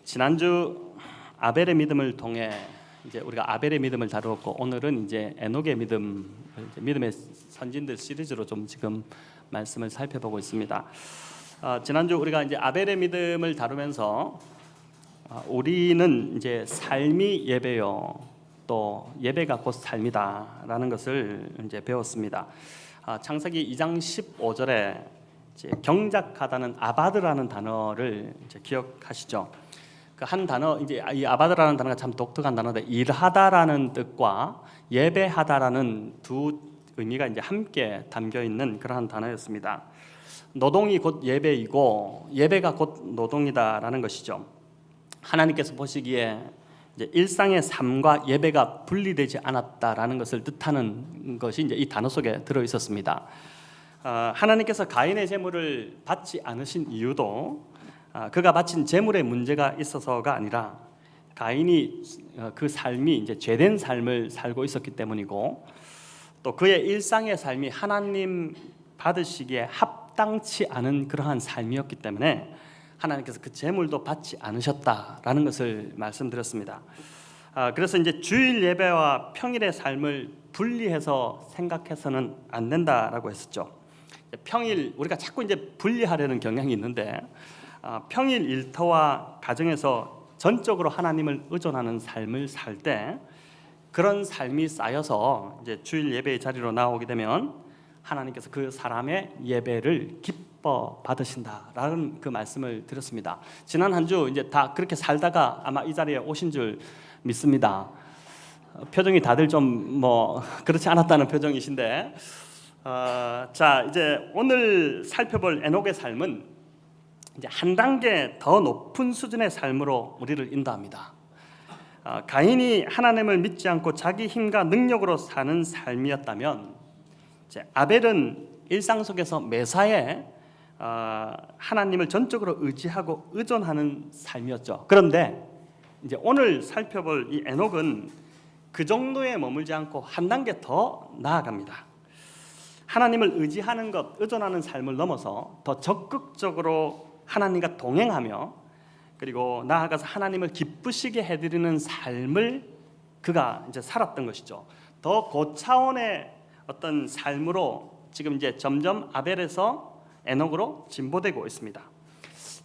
지난주 아벨의 믿음을 통해 이제 우리가 아벨의 믿음을 다루었고, 오늘은 이제 에녹의 믿음, 믿음의 선진들 시리즈로 좀 지금 말씀을 살펴보고 있습니다. 지난주 우리가 이제 아벨의 믿음을 다루면서 우리는 이제 삶이 예배요, 또 예배가 곧 삶이다라는 것을 이제 배웠습니다. 창세기 2장 15절에 이제 경작하다는 아바드라는 단어를 이제 기억하시죠? 그 한 단어, 이제 이 아바드라는 단어가 참 독특한 단어인데, 일하다라는 뜻과 예배하다라는 두 의미가 이제 함께 담겨 있는 그러한 단어였습니다. 노동이 곧 예배이고 예배가 곧 노동이다라는 것이죠. 하나님께서 보시기에 이제 일상의 삶과 예배가 분리되지 않았다라는 것을 뜻하는 것이 이제 이 단어 속에 들어 있었습니다. 하나님께서 가인의 제물을 받지 않으신 이유도 그가 바친 제물에 문제가 있어서가 아니라 가인이 그 삶이 이제 죄된 삶을 살고 있었기 때문이고, 또 그의 일상의 삶이 하나님 받으시기에 합당치 않은 그러한 삶이었기 때문에 하나님께서 그 제물도 받지 않으셨다라는 것을 말씀드렸습니다. 그래서 이제 주일 예배와 평일의 삶을 분리해서 생각해서는 안 된다라고 했었죠. 평일, 우리가 자꾸 이제 분리하려는 경향이 있는데, 평일 일터와 가정에서 전적으로 하나님을 의존하는 삶을 살 때, 그런 삶이 쌓여서 이제 주일 예배의 자리로 나오게 되면 하나님께서 그 사람의 예배를 기뻐 받으신다라는 그 말씀을 드렸습니다. 지난 한 주 이제 다 그렇게 살다가 아마 이 자리에 오신 줄 믿습니다. 표정이 다들 좀 그렇지 않았다는 표정이신데, 자, 이제 오늘 살펴볼 에녹의 삶은 이제 한 단계 더 높은 수준의 삶으로 우리를 인도합니다. 가인이 하나님을 믿지 않고 자기 힘과 능력으로 사는 삶이었다면, 이제 아벨은 일상 속에서 매사에 하나님을 전적으로 의지하고 의존하는 삶이었죠. 그런데 이제 오늘 살펴볼 이 에녹은 그 정도에 머물지 않고 한 단계 더 나아갑니다. 하나님을 의지하는 것, 의존하는 삶을 넘어서 더 적극적으로 하나님과 동행하며, 그리고 나아가서 하나님을 기쁘시게 해드리는 삶을 그가 이제 살았던 것이죠. 더 고차원의 어떤 삶으로 지금 이제 점점 아벨에서 에녹으로 진보되고 있습니다.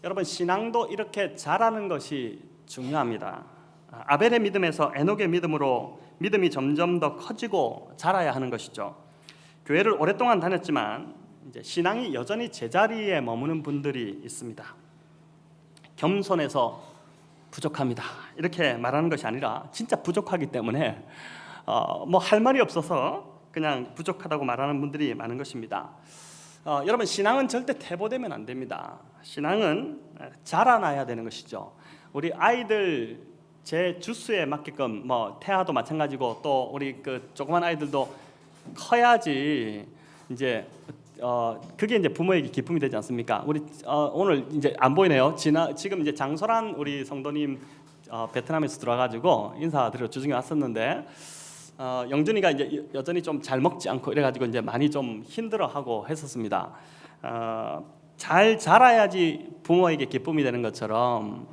여러분, 신앙도 이렇게 자라는 것이 중요합니다. 아벨의 믿음에서 에녹의 믿음으로 믿음이 점점 더 커지고 자라야 하는 것이죠. 교회를 오랫동안 다녔지만 이제 신앙이 여전히 제자리에 머무는 분들이 있습니다. 겸손해서 부족합니다 이렇게 말하는 것이 아니라 진짜 부족하기 때문에 할 말이 없어서 그냥 부족하다고 말하는 분들이 많은 것입니다. 여러분, 신앙은 절대 퇴보되면 안 됩니다. 신앙은 자라나야 되는 것이죠. 우리 아이들 제 주수에 맞게끔 태아도 마찬가지고, 또 우리 그 조그만 아이들도 커야지 이제 그게 이제 부모에게 기쁨이 되지 않습니까? 우리 오늘 이제 안 보이네요. 지금 이제 장소란 우리 성도님 베트남에서 들어와가지고 인사드려 주중에 왔었는데, 영준이가 이제 여전히 좀 잘 먹지 않고 이래가지고 이제 많이 좀 힘들어하고 했었습니다. 잘 자라야지 부모에게 기쁨이 되는 것처럼,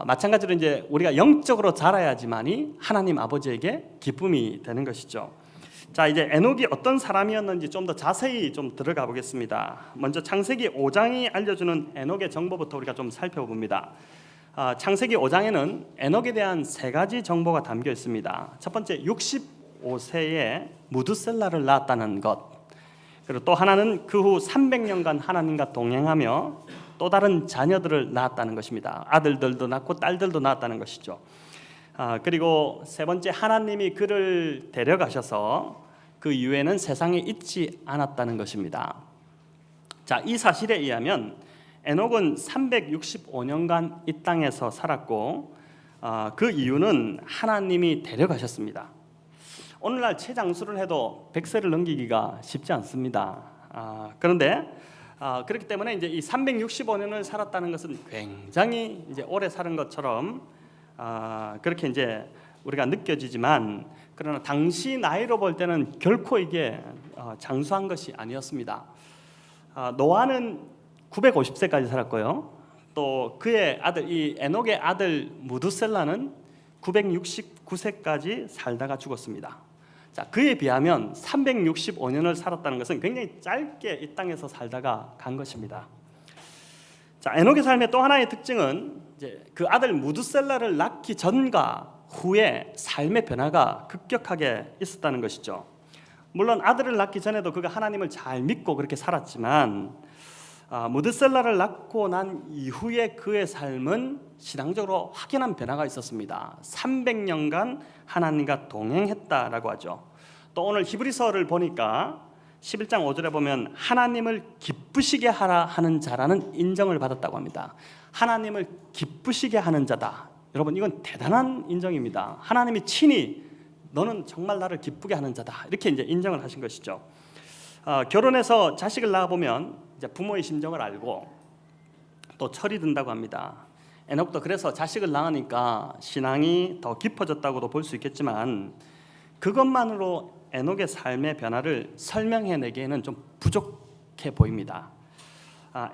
마찬가지로 이제 우리가 영적으로 자라야지만이 하나님 아버지에게 기쁨이 되는 것이죠. 자, 이제 에녹이 어떤 사람이었는지 좀 더 자세히 좀 들어가 보겠습니다. 먼저 창세기 5장이 알려주는 에녹의 정보부터 우리가 좀 살펴봅니다. 창세기 5장에는 에녹에 대한 세 가지 정보가 담겨 있습니다. 첫 번째, 65세에 무드셀라를 낳았다는 것. 그리고 또 하나는 그 후 300년간 하나님과 동행하며 또 다른 자녀들을 낳았다는 것입니다. 아들들도 낳고 딸들도 낳았다는 것이죠. 그리고 세 번째, 하나님이 그를 데려가셔서 그 이후에는 세상에 있지 않았다는 것입니다. 자, 이 사실에 의하면 에녹은 365년간 이 땅에서 살았고, 그 이유는 하나님이 데려가셨습니다. 오늘날 최장수를 해도 100세를 넘기기가 쉽지 않습니다. 그런데 그렇기 때문에 이제 이 365년을 살았다는 것은 굉장히 이제 오래 사는 것처럼 그렇게 이제 우리가 느껴지지만, 그러나 당시 나이로 볼 때는 결코 이게 장수한 것이 아니었습니다. 노아는 950세까지 살았고요. 또 그의 아들 이 에녹의 아들 무드셀라는 969세까지 살다가 죽었습니다. 자, 그에 비하면 365년을 살았다는 것은 굉장히 짧게 이 땅에서 살다가 간 것입니다. 자, 에녹의 삶의 또 하나의 특징은 이제 그 아들 무드셀라를 낳기 전과 후에 삶의 변화가 급격하게 있었다는 것이죠. 물론 아들을 낳기 전에도 그가 하나님을 잘 믿고 그렇게 살았지만 무드셀라를 낳고 난 이후에 그의 삶은 신앙적으로 확연한 변화가 있었습니다. 300년간 하나님과 동행했다라고 하죠. 또 오늘 히브리서를 보니까 11장 5절에 보면 하나님을 기쁘시게 하라 하는 자라는 인정을 받았다고 합니다. 하나님을 기쁘시게 하는 자다. 여러분, 이건 대단한 인정입니다. 하나님이 친히 너는 정말 나를 기쁘게 하는 자다, 이렇게 이제 인정을 하신 것이죠. 결혼해서 자식을 낳아보면 이제 부모의 심정을 알고 또 철이 든다고 합니다. 에녹도 그래서 자식을 낳으니까 신앙이 더 깊어졌다고도 볼 수 있겠지만 그것만으로 에녹의 삶의 변화를 설명해내기에는 좀 부족해 보입니다.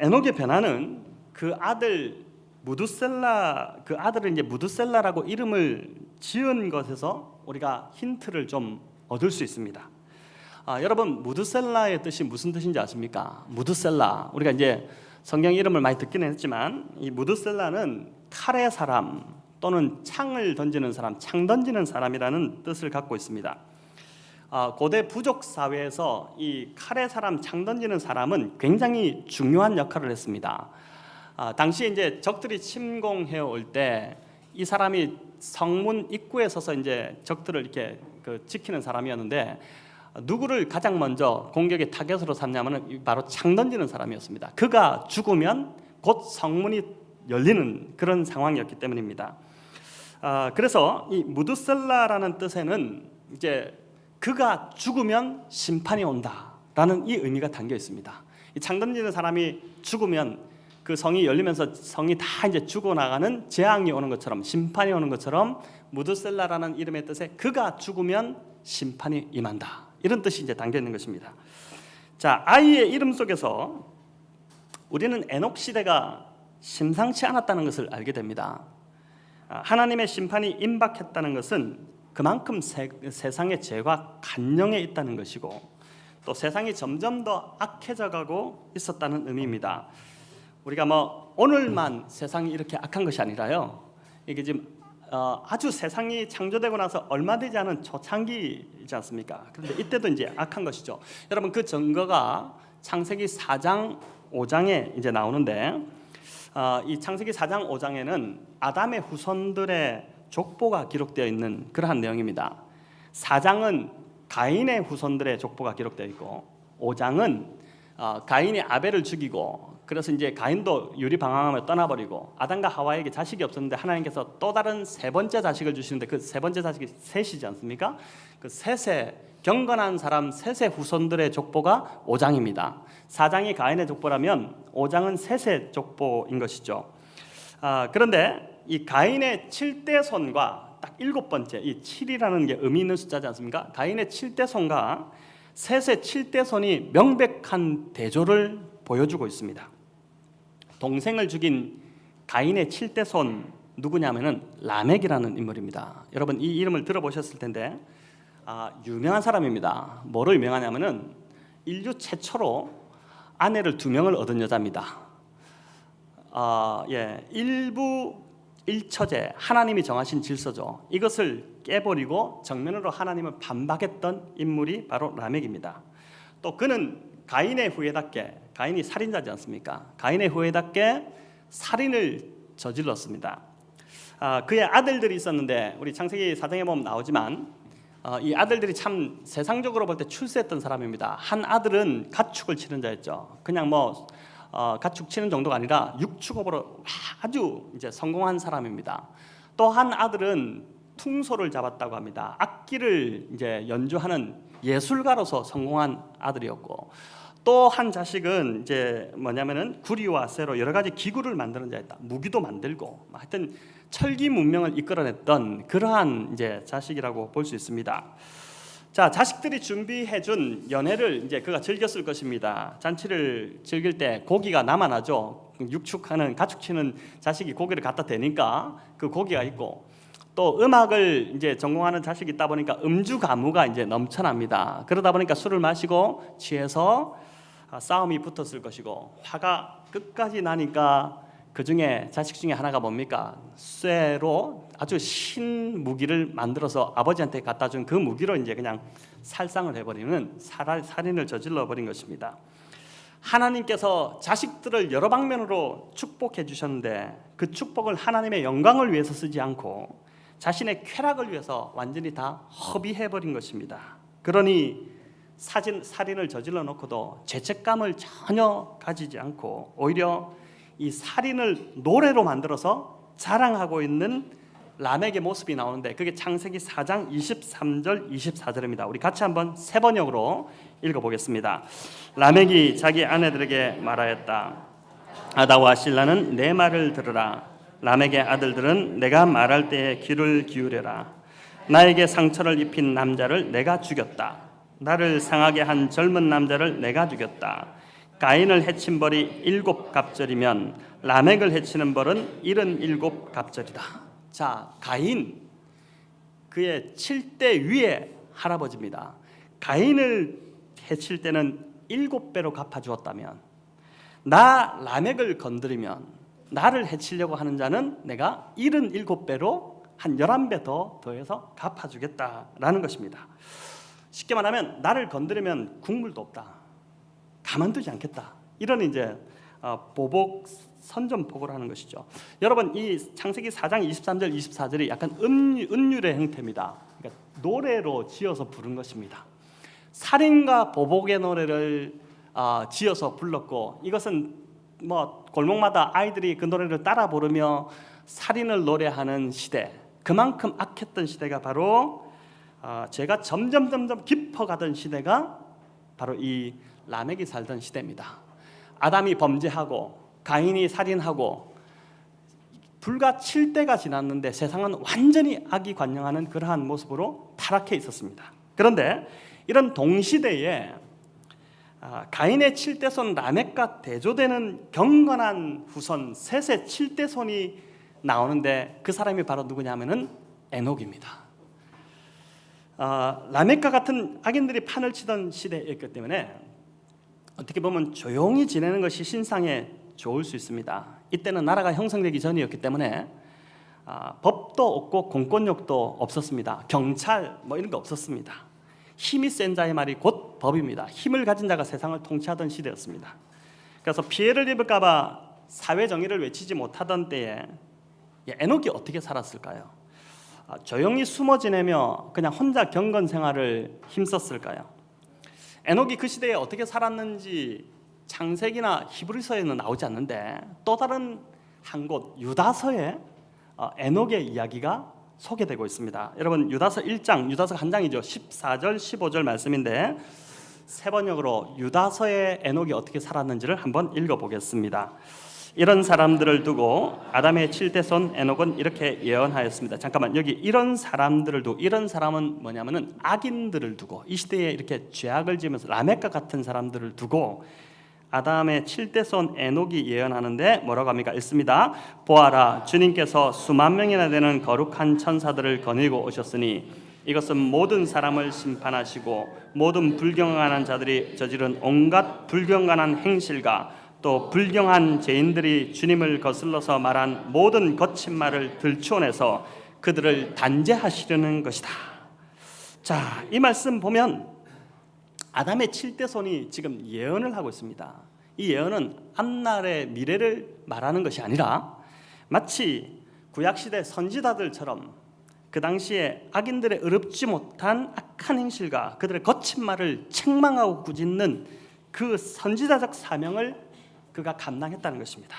에녹의 변화는 그 아들 무드셀라, 그 아들을 이제 무드셀라라고 이름을 지은 것에서 우리가 힌트를 좀 얻을 수 있습니다. 여러분, 무드셀라의 뜻이 무슨 뜻인지 아십니까? 무드셀라, 우리가 이제 성경 이름을 많이 듣기는 했지만 이 무드셀라는 칼의 사람 또는 창을 던지는 사람, 창 던지는 사람이라는 뜻을 갖고 있습니다. 고대 부족 사회에서 이 칼의 사람, 창 던지는 사람은 굉장히 중요한 역할을 했습니다. 당시에 이제 적들이 침공해 올 때 이 사람이 성문 입구에 서서 이제 적들을 이렇게 지키는 사람이었는데 누구를 가장 먼저 공격의 타겟으로 삼냐면은 바로 창 던지는 사람이었습니다. 그가 죽으면 곧 성문이 열리는 그런 상황이었기 때문입니다. 그래서 이 무드셀라라는 뜻에는 이제 그가 죽으면 심판이 온다라는 이 의미가 담겨 있습니다. 이 창 던지는 사람이 죽으면 그 성이 열리면서 성이 다 이제 죽어나가는 재앙이 오는 것처럼, 심판이 오는 것처럼 무드셀라라는 이름의 뜻에 그가 죽으면 심판이 임한다, 이런 뜻이 이제 담겨 있는 것입니다. 자, 아이의 이름 속에서 우리는 에녹 시대가 심상치 않았다는 것을 알게 됩니다. 하나님의 심판이 임박했다는 것은 그만큼 세상의 죄가 간영해 있다는 것이고 또 세상이 점점 더 악해져가고 있었다는 의미입니다. 우리가 오늘만 세상이 이렇게 악한 것이 아니라요, 이게 지금 아주 세상이 창조되고 나서 얼마 되지 않은 초창기이지 않습니까? 그런데 이때도 이제 악한 것이죠. 여러분, 그 증거가 창세기 4장 5장에 이제 나오는데 이 창세기 4장 5장에는 아담의 후손들의 족보가 기록되어 있는 그러한 내용입니다. 4장은 가인의 후손들의 족보가 기록되어 있고 5장은 가인이 아벨을 죽이고 그래서 이제 가인도 유리방황하며 떠나버리고 아담과 하와에게 자식이 없었는데 하나님께서 또 다른 세 번째 자식을 주시는데 그 세 번째 자식이 셋이지 않습니까? 그 셋의 경건한 사람 셋의 후손들의 족보가 5장입니다. 4장이 가인의 족보라면 5장은 셋의 족보인 것이죠. 그런데 이 가인의 7대 손과 딱 일곱 번째, 이 7이라는 게 의미 있는 숫자지 않습니까? 가인의 7대 손과 셋의 7대 손이 명백한 대조를 보여주고 있습니다. 동생을 죽인 가인의 7대 손 누구냐면은 라멕이라는 인물입니다. 여러분, 이 이름을 들어보셨을 텐데 유명한 사람입니다. 뭐로 유명하냐면은 인류 최초로 아내를 2명을 얻은 여자입니다. 일부 일처제, 하나님이 정하신 질서죠. 이것을 깨버리고 정면으로 하나님을 반박했던 인물이 바로 라멕입니다. 또 그는 가인의 후예답게, 가인이 살인자지 않습니까? 가인의 후예답게 살인을 저질렀습니다. 그의 아들들이 있었는데 우리 창세기 4장에 보면 나오지만 이 아들들이 참 세상적으로 볼 때 출세했던 사람입니다. 한 아들은 가축을 치는 자였죠. 그냥 가축 치는 정도가 아니라 육축업으로 아주 이제 성공한 사람입니다. 또 한 아들은 퉁소를 잡았다고 합니다. 악기를 이제 연주하는 예술가로서 성공한 아들이었고, 또 한 자식은 이제 뭐냐면은 구리와 쇠로 여러 가지 기구를 만드는 자였다. 무기도 만들고, 하여튼 철기 문명을 이끌어냈던 그러한 이제 자식이라고 볼 수 있습니다. 자, 자식들이 준비해준 연회를 이제 그가 즐겼을 것입니다. 잔치를 즐길 때 고기가 남아나죠. 육축하는 가축치는 자식이 고기를 갖다 대니까 그 고기가 있고, 또 음악을 이제 전공하는 자식이 있다 보니까 음주 가무가 이제 넘쳐납니다. 그러다 보니까 술을 마시고 취해서 싸움이 붙었을 것이고, 화가 끝까지 나니까 그 중에 자식 중에 하나가 뭡니까? 쇠로 아주 신 무기를 만들어서 아버지한테 갖다 준 그 무기로 이제 그냥 살상을 해버리는 살인을 저질러 버린 것입니다. 하나님께서 자식들을 여러 방면으로 축복해 주셨는데 그 축복을 하나님의 영광을 위해서 쓰지 않고 자신의 쾌락을 위해서 완전히 다 허비해 버린 것입니다. 그러니 살인을 저질러 놓고도 죄책감을 전혀 가지지 않고 오히려 이 살인을 노래로 만들어서 자랑하고 있는 라멕의 모습이 나오는데, 그게 창세기 4장 23절 24절입니다. 우리 같이 한번 세 번역으로 읽어보겠습니다. 라멕이 자기 아내들에게 말하였다. 아다와 실라는 내 말을 들으라. 라멕의 아들들은 내가 말할 때에 귀를 기울여라. 나에게 상처를 입힌 남자를 내가 죽였다. 나를 상하게 한 젊은 남자를 내가 죽였다. 가인을 해친 벌이 7갑절이면 라멕을 해치는 벌은 77갑절이다. 자, 가인, 그의 7대 위의 할아버지입니다. 가인을 해칠 때는 7배로 갚아주었다면, 나 라멕을 건드리면 나를 해치려고 하는 자는 내가 77배로 한 11배 더 더해서 갚아주겠다라는 것입니다. 쉽게 말하면 나를 건드리면 국물도 없다, 가만두지 않겠다, 이런 이제 보복 선전포고를 하는 것이죠. 여러분, 이 창세기 4장 23절 24절이 약간 은율의 형태입니다. 그러니까 노래로 지어서 부른 것입니다. 살인과 보복의 노래를 지어서 불렀고, 이것은 뭐 골목마다 아이들이 그 노래를 따라 부르며 살인을 노래하는 시대, 그만큼 악했던 시대가 바로 죄가 점점 깊어가던 시대가 바로 이 라멕이 살던 시대입니다. 아담이 범죄하고 가인이 살인하고 불과 7대가 지났는데 세상은 완전히 악이 관영하는 그러한 모습으로 타락해 있었습니다. 그런데 이런 동시대에 가인의 7대손 라멕과 대조되는 경건한 후손 셋의 7대손이 나오는데 그 사람이 바로 누구냐면은 에녹입니다. 라멕과 같은 악인들이 판을 치던 시대였기 때문에 어떻게 보면 조용히 지내는 것이 신상에 좋을 수 있습니다. 이때는 나라가 형성되기 전이었기 때문에 법도 없고 공권력도 없었습니다. 경찰 뭐 이런 거 없었습니다. 힘이 센 자의 말이 곧 법입니다. 힘을 가진 자가 세상을 통치하던 시대였습니다. 그래서 피해를 입을까 봐 사회 정의를 외치지 못하던 때에 에녹이 어떻게 살았을까요? 조용히 숨어 지내며 그냥 혼자 경건 생활을 힘썼을까요? 에녹이 그 시대에 어떻게 살았는지 창세기나 히브리서에는 나오지 않는데 또 다른 한 곳 유다서에 에녹의 이야기가 소개되고 있습니다. 여러분, 유다서 1장, 유다서 한 장이죠. 14절 15절 말씀인데 세 번역으로 유다서의 에녹이 어떻게 살았는지를 한번 읽어보겠습니다. 이런 사람들을 두고 아담의 7대손 에녹은 이렇게 예언하였습니다. 잠깐만, 여기 이런 사람들을 두고, 이런 사람은 뭐냐면은 악인들을 두고, 이 시대에 이렇게 죄악을 지으면서 라멕과 같은 사람들을 두고 아담의 7대손 에녹이 예언하는데 뭐라고 합니까? 읽습니다. 보아라, 주님께서 수만 명이나 되는 거룩한 천사들을 거느리고 오셨으니 이것은 모든 사람을 심판하시고 모든 불경건한 자들이 저지른 온갖 불경건한 행실과 또 불경한 죄인들이 주님을 거슬러서 말한 모든 거친 말을 들추어내서 그들을 단죄하시려는 것이다. 자, 이 말씀 보면 아담의 7대손이 지금 예언을 하고 있습니다. 이 예언은 앞날의 미래를 말하는 것이 아니라 마치 구약시대 선지자들처럼 그 당시에 악인들의 의롭지 못한 악한 행실과 그들의 거친 말을 책망하고 꾸짖는 그 선지자적 사명을 그가 감당했다는 것입니다.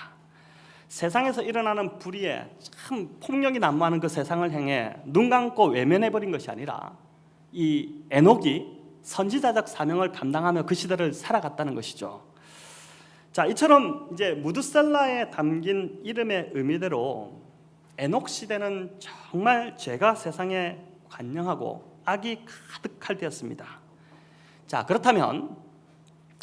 세상에서 일어나는 불의에 참 폭력이 난무하는 그 세상을 향해 눈 감고 외면해버린 것이 아니라 이 에녹이 선지자적 사명을 감당하며 그 시대를 살아갔다는 것이죠. 자, 이처럼 이제 무드셀라에 담긴 이름의 의미대로 에녹 시대는 정말 죄가 세상에 관영하고 악이 가득할 때였습니다. 자, 그렇다면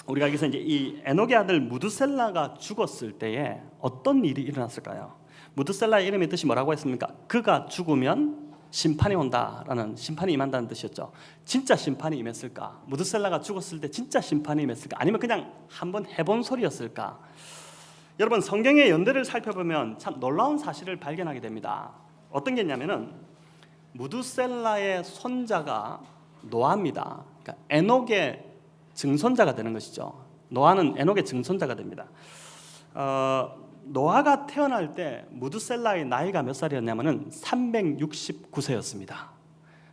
우리가 여기서 이제 이 에녹의 아들 무드셀라가 죽었을 때에 어떤 일이 일어났을까요? 무드셀라의 이름의 뜻이 뭐라고 했습니까? 그가 죽으면 심판이 온다라는, 심판이 임한다는 뜻이었죠. 진짜 심판이 임했을까? 무드셀라가 죽었을 때 진짜 심판이 임했을까? 아니면 그냥 한번 해본 소리였을까? 여러분, 성경의 연대를 살펴보면 참 놀라운 사실을 발견하게 됩니다. 어떤 게 있냐면은 무드셀라의 손자가 노아입니다. 그러니까 에녹의 증손자가 되는 것이죠. 노아는 에녹의 증손자가 됩니다. 노아가 태어날 때 무드셀라의 나이가 몇 살이었냐면은 369세였습니다.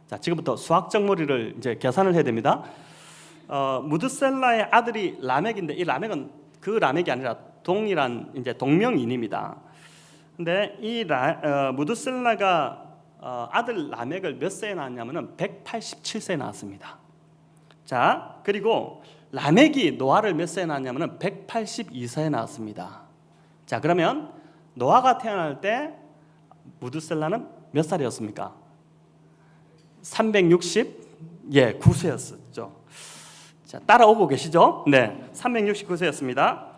자, 지금부터 수학적 머리를 이제 계산을 해야 됩니다. 무드셀라의 아들이 라멕인데, 이 라멕은 그 라멕이 아니라 동일한 이제 동명이인입니다. 근데 이 무드셀라가 아들 라멕을 몇 세에 낳았냐면은 187세에 낳았습니다. 자, 그리고 라멕이 노아를 몇 세에 낳았냐면은 182세에 낳았습니다. 자, 그러면 노아가 태어날 때 무드셀라는 몇 살이었습니까? 369세였었죠. 자, 따라오고 계시죠? 네, 369세였습니다.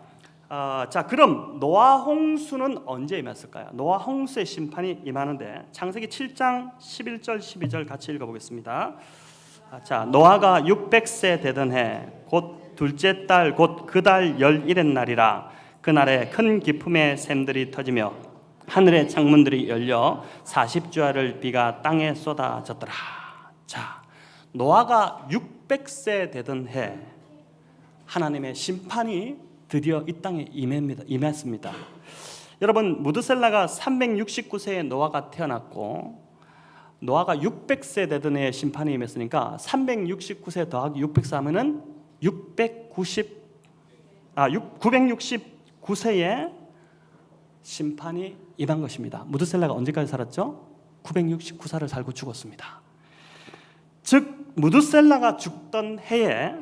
자, 그럼 노아 홍수는 언제 임했을까요? 노아 홍수의 심판이 임하는데 창세기 7장 11절 12절 같이 읽어보겠습니다. 자, 노아가 600세 되던 해 곧 둘째 달 곧 그 달 11의 날이라. 그날에 큰 기품의 샘들이 터지며 하늘의 창문들이 열려 40주야를 비가 땅에 쏟아졌더라. 자, 노아가 600세 되던 해 하나님의 심판이 드디어 이 땅에 임했습니다. 여러분, 무드셀라가 369세에 노아가 태어났고 노아가 600세 되던 해에 심판이 임했으니까 369세 더하기 600세 하면은 969세에 심판이 임한 것입니다. 무드셀라가 언제까지 살았죠? 969살을 살고 죽었습니다. 즉 무드셀라가 죽던 해에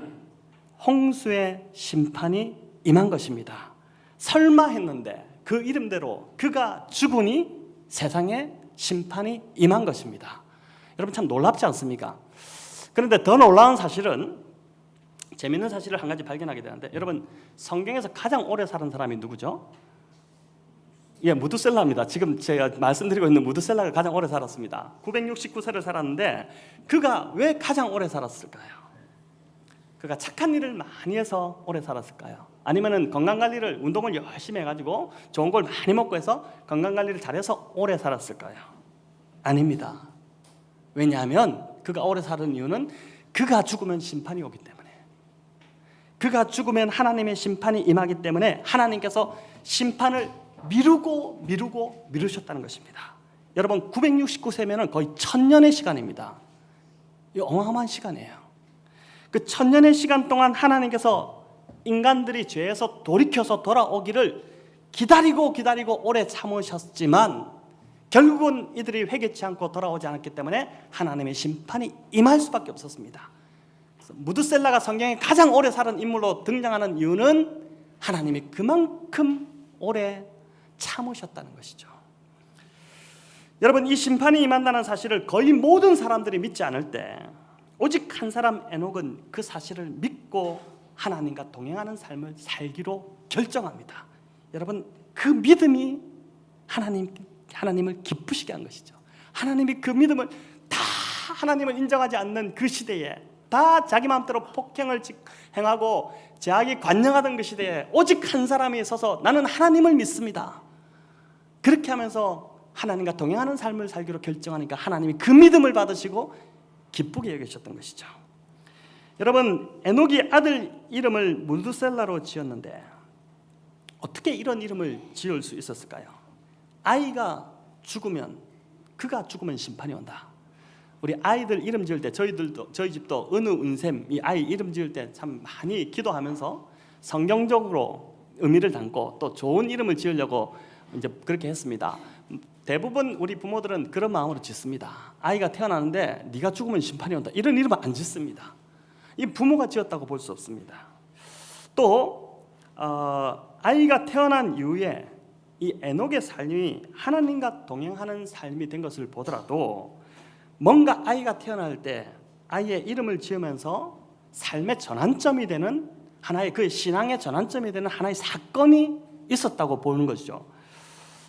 홍수의 심판이 임한 것입니다. 설마 했는데 그 이름대로 그가 죽으니 세상에 심판이 임한 것입니다. 여러분, 참 놀랍지 않습니까? 그런데 더 놀라운 사실은, 재미있는 사실을 한 가지 발견하게 되는데, 여러분, 성경에서 가장 오래 살은 사람이 누구죠? 예, 무드셀라입니다. 지금 제가 말씀드리고 있는 무드셀라가 가장 오래 살았습니다. 969세를 살았는데 그가 왜 가장 오래 살았을까요? 그가 착한 일을 많이 해서 오래 살았을까요? 아니면은 건강관리를, 운동을 열심히 해가지고 좋은 걸 많이 먹고 해서 건강관리를 잘해서 오래 살았을까요? 아닙니다. 왜냐하면 그가 오래 사는 이유는 그가 죽으면 심판이 오기 때문에, 그가 죽으면 하나님의 심판이 임하기 때문에 하나님께서 심판을 미루셨다는 것입니다. 여러분, 969세면 거의 1000년의 시간입니다. 이 어마어마한 시간이에요. 그 1000년의 시간 동안 하나님께서 인간들이 죄에서 돌이켜서 돌아오기를 기다리고 오래 참으셨지만 결국은 이들이 회개치 않고 돌아오지 않았기 때문에 하나님의 심판이 임할 수밖에 없었습니다. 무드셀라가 성경에 가장 오래 살은 인물로 등장하는 이유는 하나님이 그만큼 오래 참으셨다는 것이죠. 여러분, 이 심판이 임한다는 사실을 거의 모든 사람들이 믿지 않을 때 오직 한 사람 에녹은 그 사실을 믿고 하나님과 동행하는 삶을 살기로 결정합니다. 여러분, 그 믿음이 하나님을 기쁘시게 한 것이죠. 하나님이 그 믿음을, 다 하나님을 인정하지 않는 그 시대에, 다 자기 마음대로 폭행을 행하고 제약이 관영하던 그 시대에 오직 한 사람이 서서 나는 하나님을 믿습니다, 그렇게 하면서 하나님과 동행하는 삶을 살기로 결정하니까 하나님이 그 믿음을 받으시고 기쁘게 여기셨던 것이죠. 여러분, 에녹이 아들 이름을 무드셀라로 지었는데 어떻게 이런 이름을 지을 수 있었을까요? 아이가 죽으면, 그가 죽으면 심판이 온다. 우리 아이들 이름 지을 때 저희 집도 은우은샘, 이 아이 이름 지을 때 참 많이 기도하면서 성경적으로 의미를 담고 또 좋은 이름을 지으려고 이제 그렇게 했습니다. 대부분 우리 부모들은 그런 마음으로 짓습니다. 아이가 태어나는데 네가 죽으면 심판이 온다, 이런 이름은 안 짓습니다. 이 부모가 지었다고 볼 수 없습니다. 또 아이가 태어난 이후에 이 에녹의 삶이 하나님과 동행하는 삶이 된 것을 보더라도 뭔가 아이가 태어날 때 아이의 이름을 지으면서 삶의 전환점이 되는 하나의 그의 신앙의 전환점이 되는 하나의 사건이 있었다고 보는 것이죠.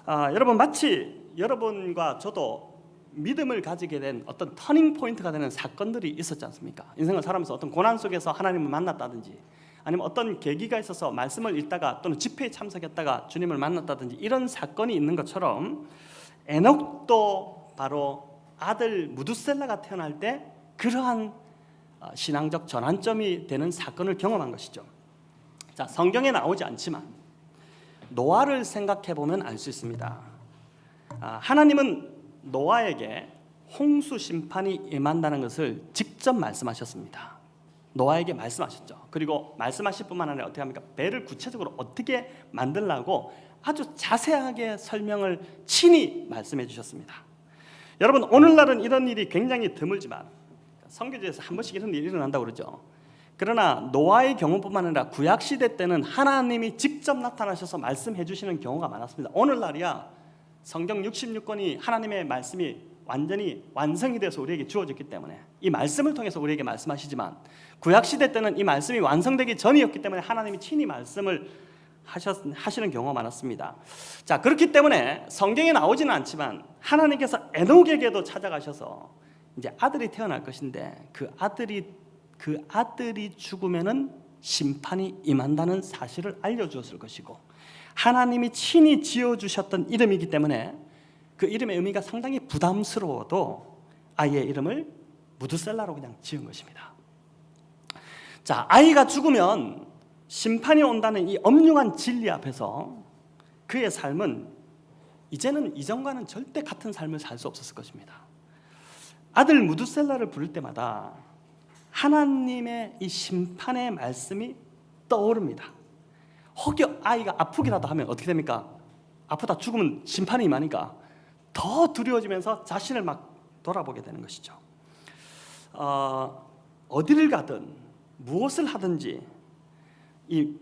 여러분 마치 여러분과 저도 믿음을 가지게 된 어떤 터닝 포인트가 되는 사건들이 있었지 않습니까? 인생을 살아가면서 어떤 고난 속에서 하나님을 만났다든지 아니면 어떤 계기가 있어서 말씀을 읽다가 또는 집회에 참석했다가 주님을 만났다든지 이런 사건이 있는 것처럼 에녹도 바로 아들 무두셀라가 태어날 때 그러한 신앙적 전환점이 되는 사건을 경험한 것이죠. 자, 성경에 나오지 않지만 노아를 생각해 보면 알 수 있습니다. 하나님은 노아에게 홍수 심판이 임한다는 것을 직접 말씀하셨습니다. 노아에게 말씀하셨죠. 그리고 말씀하실 뿐만 아니라 어떻게 합니까? 배를 구체적으로 어떻게 만들라고 아주 자세하게 설명을 친히 말씀해 주셨습니다. 여러분 오늘날은 이런 일이 굉장히 드물지만 선교지에서 한 번씩 이런 일이 일어난다고 그러죠. 그러나 노아의 경우뿐만 아니라 구약시대 때는 하나님이 직접 나타나셔서 말씀해 주시는 경우가 많았습니다. 오늘날이야 성경 66권이 하나님의 말씀이 완전히 완성이 돼서 우리에게 주어졌기 때문에 이 말씀을 통해서 우리에게 말씀하시지만 구약시대 때는 이 말씀이 완성되기 전이었기 때문에 하나님이 친히 말씀을 하시는 경우가 많았습니다. 자, 그렇기 때문에 성경에 나오지는 않지만 하나님께서 에녹에게도 찾아가셔서 이제 아들이 태어날 것인데 그 아들이 죽으면은 심판이 임한다는 사실을 알려주었을 것이고 하나님이 친히 지어주셨던 이름이기 때문에 그 이름의 의미가 상당히 부담스러워도 아이의 이름을 무두셀라로 그냥 지은 것입니다. 자, 아이가 죽으면 심판이 온다는 이 엄중한 진리 앞에서 그의 삶은 이제는 이전과는 절대 같은 삶을 살 수 없었을 것입니다. 아들 무두셀라를 부를 때마다 하나님의 이 심판의 말씀이 떠오릅니다. 혹여 아이가 아프기라도 하면 어떻게 됩니까? 아프다 죽으면 심판이 임하니까 더 두려워지면서 자신을 막 돌아보게 되는 것이죠. 어디를 가든 무엇을 하든지 이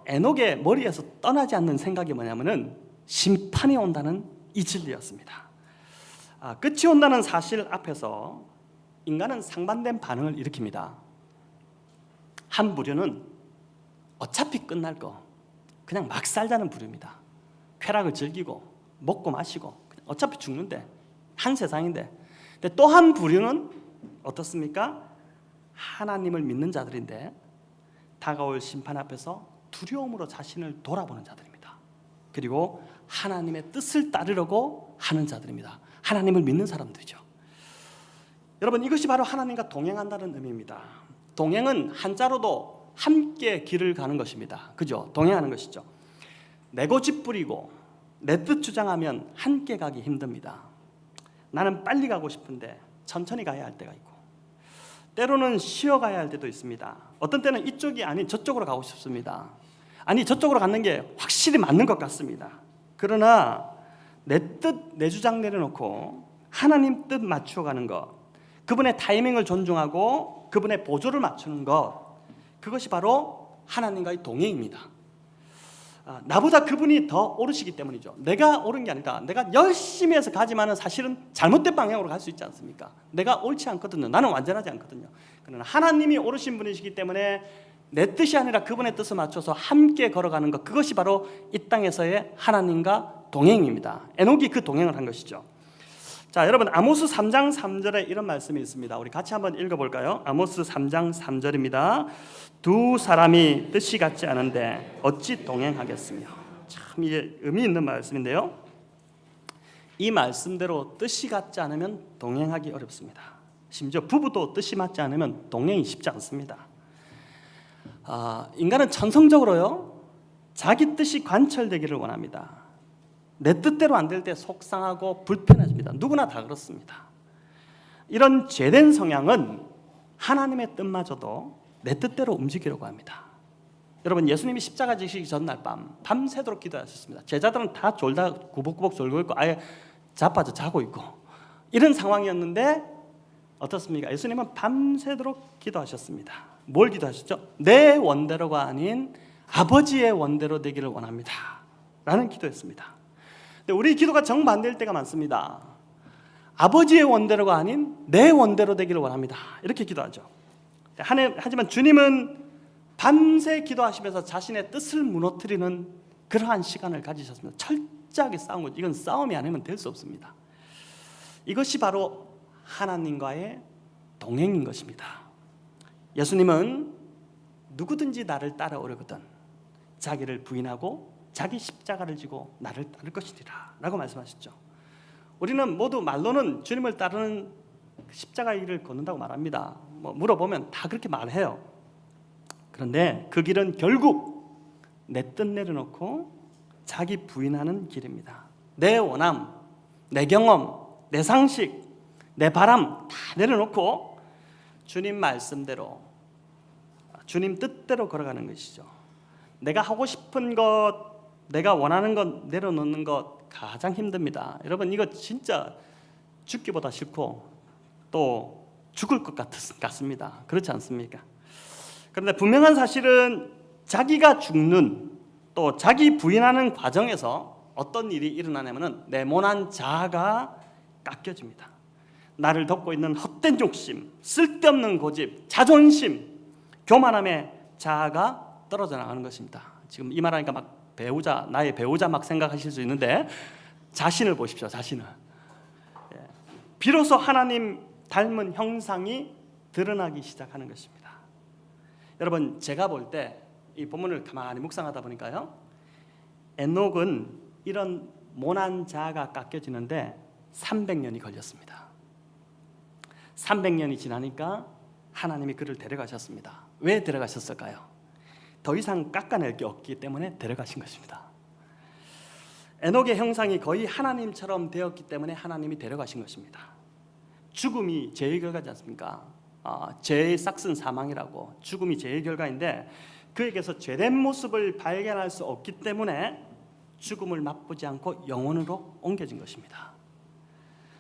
에녹의 머리에서 떠나지 않는 생각이 뭐냐면은 심판이 온다는 이 진리였습니다. 끝이 온다는 사실 앞에서 인간은 상반된 반응을 일으킵니다. 한 부류는 어차피 끝날 거 그냥 막 살자는 부류입니다. 쾌락을 즐기고 먹고 마시고 어차피 죽는데 한 세상인데. 근데 또 한 부류는 어떻습니까? 하나님을 믿는 자들인데 다가올 심판 앞에서 두려움으로 자신을 돌아보는 자들입니다. 그리고 하나님의 뜻을 따르려고 하는 자들입니다. 하나님을 믿는 사람들이죠. 여러분 이것이 바로 하나님과 동행한다는 의미입니다. 동행은 한자로도 함께 길을 가는 것입니다. 그죠? 동행하는 것이죠. 내 고집 부리고 내 뜻 주장하면 함께 가기 힘듭니다. 나는 빨리 가고 싶은데 천천히 가야 할 때가 있고 때로는 쉬어가야 할 때도 있습니다. 어떤 때는 이쪽이 아닌 저쪽으로 가고 싶습니다. 아니 저쪽으로 가는 게 확실히 맞는 것 같습니다. 그러나 내 뜻, 내 주장 내려놓고 하나님 뜻 맞추어 가는 것, 그분의 타이밍을 존중하고 그분의 보조를 맞추는 것, 그것이 바로 하나님과의 동행입니다. 나보다 그분이 더 오르시기 때문이죠. 내가 옳은 게 아니다. 내가 열심히 해서 가지만은 사실은 잘못된 방향으로 갈 수 있지 않습니까? 내가 옳지 않거든요. 나는 완전하지 않거든요. 그러나 하나님이 오르신 분이시기 때문에 내 뜻이 아니라 그분의 뜻을 맞춰서 함께 걸어가는 것, 그것이 바로 이 땅에서의 하나님과 동행입니다. 에녹이 그 동행을 한 것이죠. 자, 여러분 아모스 3장 3절에 이런 말씀이 있습니다. 우리 같이 한번 읽어볼까요? 아모스 3장 3절입니다. 두 사람이 뜻이 같지 않은데 어찌 동행하겠으며. 참 이게 의미 있는 말씀인데요. 이 말씀대로 뜻이 같지 않으면 동행하기 어렵습니다. 심지어 부부도 뜻이 맞지 않으면 동행이 쉽지 않습니다. 인간은 천성적으로요 자기 뜻이 관철되기를 원합니다. 내 뜻대로 안 될 때 속상하고 불편해집니다. 누구나 다 그렇습니다. 이런 죄된 성향은 하나님의 뜻마저도 내 뜻대로 움직이려고 합니다. 여러분 예수님이 십자가 지시기 전날 밤새도록 기도하셨습니다. 제자들은 다 졸다 구벅구벅 졸고 있고 아예 자빠져 자고 있고 이런 상황이었는데 어떻습니까? 예수님은 밤새도록 기도하셨습니다. 뭘 기도하셨죠? 내 원대로가 아닌 아버지의 원대로 되기를 원합니다 라는 기도했습니다. 근데 우리 기도가 정반대일 때가 많습니다. 아버지의 원대로가 아닌 내 원대로 되기를 원합니다. 이렇게 기도하죠. 하지만 주님은 밤새 기도하시면서 자신의 뜻을 무너뜨리는 그러한 시간을 가지셨습니다. 철저하게 싸운 거죠. 이건 싸움이 아니면 될 수 없습니다. 이것이 바로 하나님과의 동행인 것입니다. 예수님은 누구든지 나를 따라오려거든 자기를 부인하고 자기 십자가를 지고 나를 따를 것이니라 라고 말씀하셨죠. 우리는 모두 말로는 주님을 따르는 십자가의 길을 걷는다고 말합니다. 물어보면 다 그렇게 말해요. 그런데 그 길은 결국 내 뜻 내려놓고 자기 부인하는 길입니다. 내 원함, 내 경험, 내 상식, 내 바람 다 내려놓고 주님 말씀대로, 주님 뜻대로 걸어가는 것이죠. 내가 하고 싶은 것, 내가 원하는 것 내려놓는 것 가장 힘듭니다. 여러분, 이거 진짜 죽기보다 싫고 또 죽을 것 같습니다. 그렇지 않습니까? 그런데 분명한 사실은 자기가 죽는, 또 자기 부인하는 과정에서 어떤 일이 일어나냐면 내모난 자아가 깎여집니다. 나를 덮고 있는 헛된 욕심, 쓸데없는 고집, 자존심, 교만함의 자아가 떨어져 나가는 것입니다. 지금 이 말하니까 막 나의 배우자 막 생각하실 수 있는데 자신을 보십시오. 자신을. 비로소 하나님 닮은 형상이 드러나기 시작하는 것입니다. 여러분, 제가 볼 때 이 본문을 가만히 묵상하다 보니까요, 에녹은 이런 모난 자아가 깎여지는데 300년이 걸렸습니다. 300년이 지나니까 하나님이 그를 데려가셨습니다. 왜 데려가셨을까요? 더 이상 깎아낼 게 없기 때문에 데려가신 것입니다. 에녹의 형상이 거의 하나님처럼 되었기 때문에 하나님이 데려가신 것입니다. 죽음이 죄의 결과지 않습니까? 죄의 싹슨 사망이라고, 죽음이 죄의 결과인데 그에게서 죄된 모습을 발견할 수 없기 때문에 죽음을 맛보지 않고 영원으로 옮겨진 것입니다.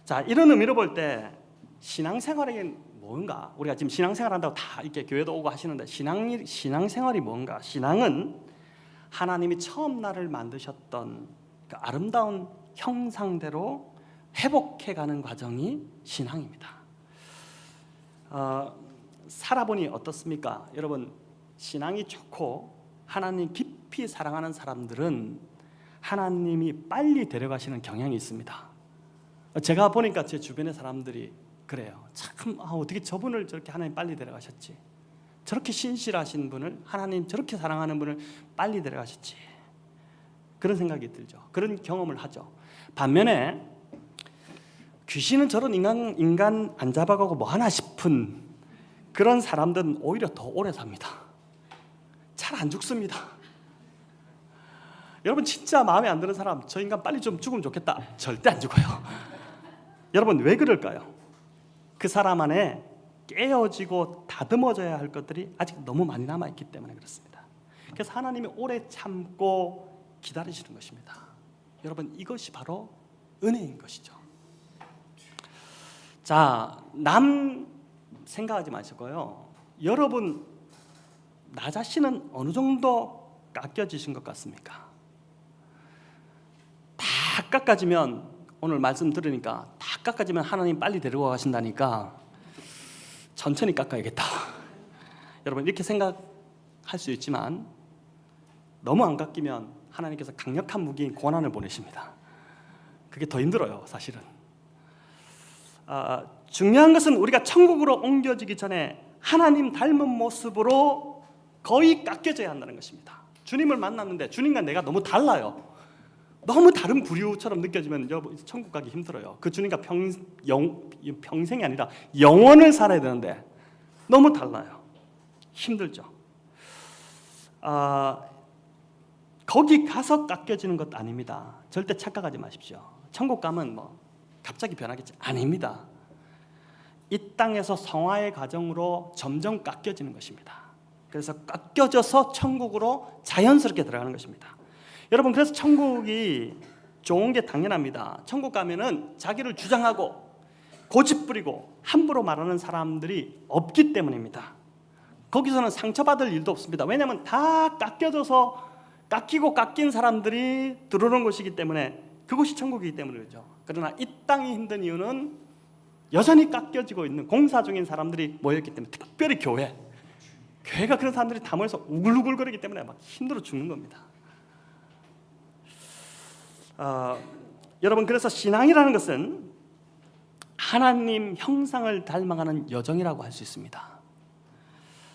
자, 이런 의미로 볼 때 신앙생활이 뭔가, 우리가 지금 신앙생활 한다고 다 이렇게 교회도 오고 하시는데 신앙생활이 뭔가? 신앙은 하나님이 처음 나를 만드셨던 그 아름다운 형상대로 회복해가는 과정이 신앙입니다. 살아보니 어떻습니까? 여러분, 신앙이 좋고 하나님 깊이 사랑하는 사람들은 하나님이 빨리 데려가시는 경향이 있습니다. 제가 보니까 제 주변의 사람들이 그래요. 참, 어떻게 저분을 저렇게 하나님 빨리 데려가셨지? 저렇게 신실하신 분을, 하나님 저렇게 사랑하는 분을 빨리 데려가셨지? 그런 생각이 들죠. 그런 경험을 하죠. 반면에 귀신은 저런 인간 안 잡아가고 뭐 하나 싶은 그런 사람들은 오히려 더 오래 삽니다. 잘 안 죽습니다. 여러분, 진짜 마음에 안 드는 사람, 저 인간 빨리 좀 죽으면 좋겠다, 절대 안 죽어요. 여러분, 왜 그럴까요? 그 사람 안에 깨어지고 다듬어져야 할 것들이 아직 너무 많이 남아있기 때문에 그렇습니다. 그래서 하나님이 오래 참고 기다리시는 것입니다. 여러분, 이것이 바로 은혜인 것이죠. 자, 남 생각하지 마시고요, 여러분, 나 자신은 어느 정도 깎여지신 것 같습니까? 다 깎아지면, 오늘 말씀 들으니까 다 깎아지면 하나님 빨리 데리고 가신다니까 천천히 깎아야겠다. 여러분, 이렇게 생각할 수 있지만 너무 안 깎이면 하나님께서 강력한 무기인 고난을 보내십니다. 그게 더 힘들어요, 사실은. 중요한 것은 우리가 천국으로 옮겨지기 전에 하나님 닮은 모습으로 거의 깎여져야 한다는 것입니다. 주님을 만났는데 주님과 내가 너무 달라요. 너무 다른 부류처럼 느껴지면 천국 가기 힘들어요. 그 주님과 평생이 아니라 영원을 살아야 되는데 너무 달라요. 힘들죠. 거기 가서 깎여지는 것 아닙니다. 절대 착각하지 마십시오. 천국 가면 뭐 갑자기 변하겠지? 아닙니다. 이 땅에서 성화의 과정으로 점점 깎여지는 것입니다. 그래서 깎여져서 천국으로 자연스럽게 들어가는 것입니다. 여러분, 그래서 천국이 좋은 게 당연합니다. 천국 가면은 자기를 주장하고 고집 부리고 함부로 말하는 사람들이 없기 때문입니다. 거기서는 상처받을 일도 없습니다. 왜냐하면 다 깎여져서 깎이고 깎인 사람들이 들어오는 곳이기 때문에, 그곳이 천국이기 때문에 그렇죠. 그러나 이 땅이 힘든 이유는 여전히 깎여지고 있는 공사 중인 사람들이 모였기 때문에, 특별히 교회가 그런 사람들이 다 모여서 우글우글거리기 때문에 막 힘들어 죽는 겁니다. 여러분, 그래서 신앙이라는 것은 하나님 형상을 닮아가는 여정이라고 할 수 있습니다.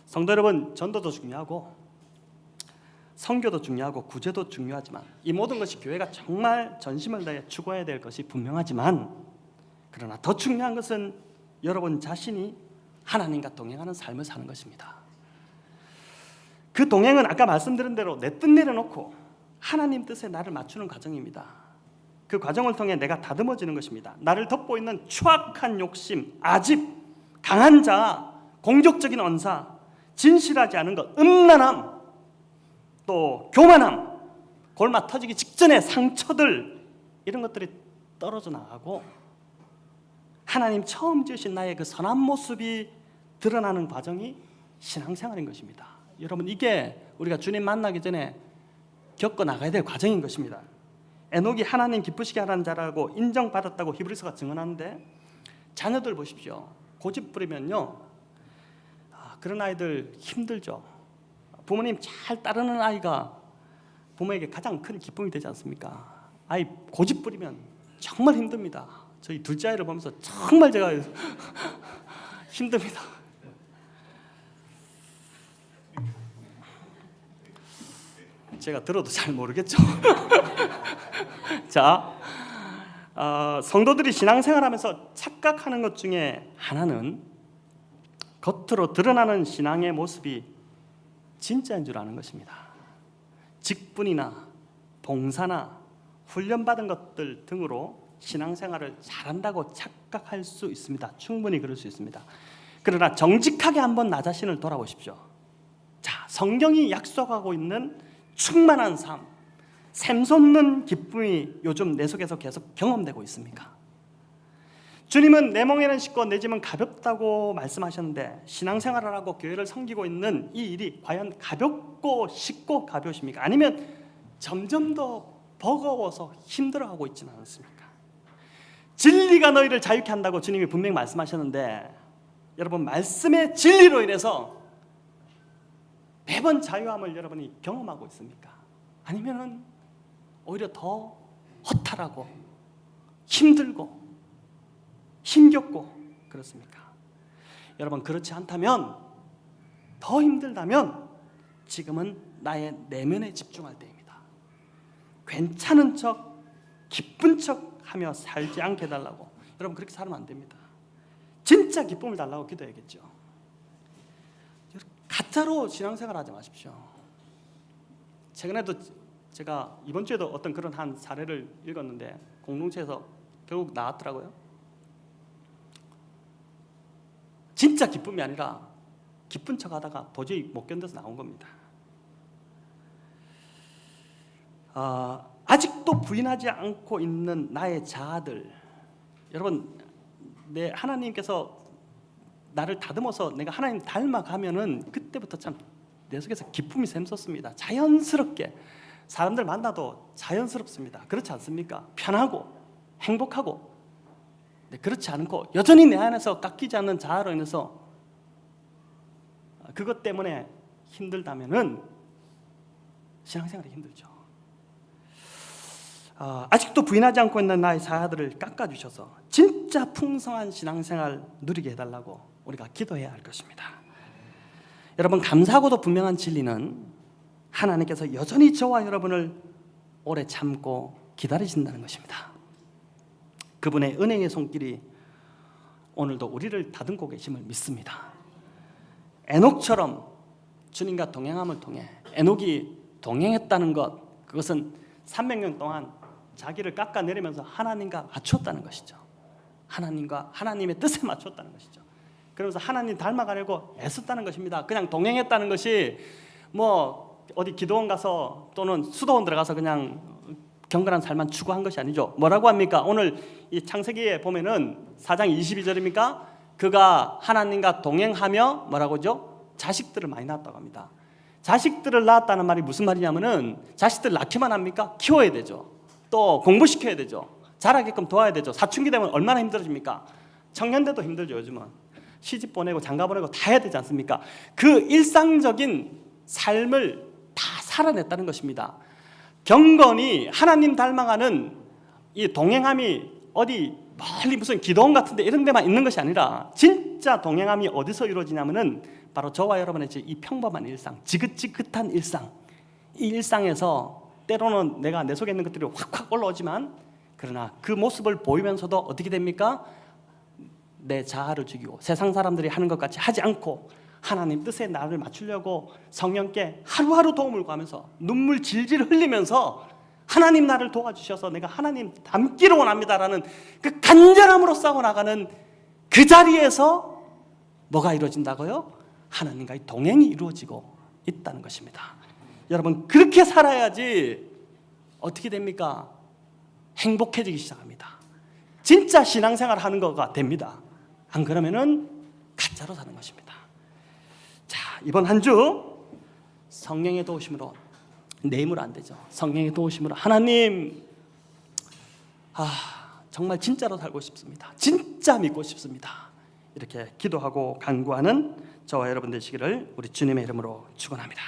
성도 여러분, 전도도 중요하고 선교도 중요하고 구제도 중요하지만, 이 모든 것이 교회가 정말 전심을 다해 추구해야 될 것이 분명하지만, 그러나 더 중요한 것은 여러분 자신이 하나님과 동행하는 삶을 사는 것입니다. 그 동행은 아까 말씀드린 대로 내 뜻 내려놓고 하나님 뜻에 나를 맞추는 과정입니다. 그 과정을 통해 내가 다듬어지는 것입니다. 나를 덮고 있는 추악한 욕심, 아집, 강한 자아, 공격적인 언사, 진실하지 않은 것, 음란함, 또 교만함, 골마 터지기 직전의 상처들, 이런 것들이 떨어져 나가고 하나님 처음 지으신 나의 그 선한 모습이 드러나는 과정이 신앙생활인 것입니다. 여러분, 이게 우리가 주님 만나기 전에 겪어 나가야 될 과정인 것입니다. 에녹이 하나님 기쁘시게 하라는 자라고 인정받았다고 히브리서가 증언하는데, 자녀들 보십시오. 고집 부리면요, 그런 아이들 힘들죠. 부모님 잘 따르는 아이가 부모에게 가장 큰 기쁨이 되지 않습니까? 아이 고집 부리면 정말 힘듭니다. 저희 둘째 아이를 보면서 정말 제가 힘듭니다. 제가 들어도 잘 모르겠죠. 자, 성도들이 신앙생활하면서 착각하는 것 중에 하나는 겉으로 드러나는 신앙의 모습이 진짜인 줄 아는 것입니다. 직분이나 봉사나 훈련받은 것들 등으로 신앙생활을 잘한다고 착각할 수 있습니다. 충분히 그럴 수 있습니다. 그러나 정직하게 한번 나 자신을 돌아보십시오. 자, 성경이 약속하고 있는 충만한 삶, 샘솟는 기쁨이 요즘 내 속에서 계속 경험되고 있습니까? 주님은 내 멍에는 쉽고 내 짐은 가볍다고 말씀하셨는데, 신앙생활을 하고 교회를 섬기고 있는 이 일이 과연 가볍고 쉽고 가벼우십니까? 아니면 점점 더 버거워서 힘들어하고 있지는 않습니까? 진리가 너희를 자유케 한다고 주님이 분명히 말씀하셨는데, 여러분, 말씀의 진리로 인해서 매번 자유함을 여러분이 경험하고 있습니까? 아니면은 오히려 더 허탈하고 힘들고 힘겹고 그렇습니까? 여러분, 그렇지 않다면, 더 힘들다면 지금은 나의 내면에 집중할 때입니다. 괜찮은 척, 기쁜 척 하며 살지 않게 해달라고. 여러분, 그렇게 살면 안 됩니다. 진짜 기쁨을 달라고 기도해야겠죠. 가짜로 신앙생활 하지 마십시오. 최근에도 제가 이번 주에도 어떤 그런 한 사례를 읽었는데, 공동체에서 결국 나왔더라고요. 진짜 기쁨이 아니라 기쁜 척 하다가 도저히 못 견뎌서 나온 겁니다. 아직도 부인하지 않고 있는 나의 자아들, 여러분, 내 하나님께서 나를 다듬어서 내가 하나님 닮아가면은 그때부터 참 내 속에서 기쁨이 샘솟습니다. 자연스럽게 사람들 만나도 자연스럽습니다. 그렇지 않습니까? 편하고 행복하고. 네, 그렇지 않고 여전히 내 안에서 깎이지 않는 자아로 인해서 그것 때문에 힘들다면은 신앙생활이 힘들죠. 아직도 부인하지 않고 있는 나의 자아들을 깎아주셔서 진짜 풍성한 신앙생활 누리게 해달라고 우리가 기도해야 할 것입니다. 여러분, 감사하고도 분명한 진리는 하나님께서 여전히 저와 여러분을 오래 참고 기다리신다는 것입니다. 그분의 은혜의 손길이 오늘도 우리를 다듬고 계심을 믿습니다. 에녹처럼 주님과 동행함을 통해, 에녹이 동행했다는 것, 그것은 300년 동안 자기를 깎아내리면서 하나님과 맞췄다는 것이죠. 하나님의 뜻에 맞췄다는 것이죠. 그러면서 하나님 닮아가려고 애썼다는 것입니다. 그냥 동행했다는 것이 뭐 어디 기도원 가서 또는 수도원 들어가서 그냥 경건한 삶만 추구한 것이 아니죠. 뭐라고 합니까? 오늘 이 창세기에 보면은 4장 22절입니까? 그가 하나님과 동행하며 뭐라고죠? 자식들을 많이 낳았다고 합니다. 자식들을 낳았다는 말이 무슨 말이냐면은 자식들 낳기만 합니까? 키워야 되죠. 또 공부시켜야 되죠. 자라게끔 도와야 되죠. 사춘기 되면 얼마나 힘들어집니까? 청년들도 힘들죠. 요즘은 시집 보내고 장가 보내고 다 해야 되지 않습니까? 그 일상적인 삶을 다 살아냈다는 것입니다. 경건이 하나님 닮아가는 이 동행함이 어디 멀리 무슨 기도원 같은데 이런 데만 있는 것이 아니라 진짜 동행함이 어디서 이루어지냐면은 바로 저와 여러분의 이 평범한 일상, 지긋지긋한 일상, 이 일상에서 때로는 내가 내 속에 있는 것들이 확확 올라오지만 그러나 그 모습을 보이면서도 어떻게 됩니까? 내 자아를 죽이고 세상 사람들이 하는 것 같이 하지 않고 하나님 뜻에 나를 맞추려고 성령께 하루하루 도움을 구하면서 눈물 질질 흘리면서 하나님 나를 도와주셔서 내가 하나님 닮기를 원합니다라는 그 간절함으로 싸워나가는 그 자리에서 뭐가 이루어진다고요? 하나님과의 동행이 이루어지고 있다는 것입니다. 여러분, 그렇게 살아야지 어떻게 됩니까? 행복해지기 시작합니다. 진짜 신앙생활 하는 거가 됩니다. 안 그러면은 가짜로 사는 것입니다. 자, 이번 한 주 성령의 도우심으로, 내 힘으로 안 되죠. 성령의 도우심으로 하나님, 정말 진짜로 살고 싶습니다. 진짜 믿고 싶습니다. 이렇게 기도하고 간구하는 저와 여러분 되시기를 우리 주님의 이름으로 축원합니다.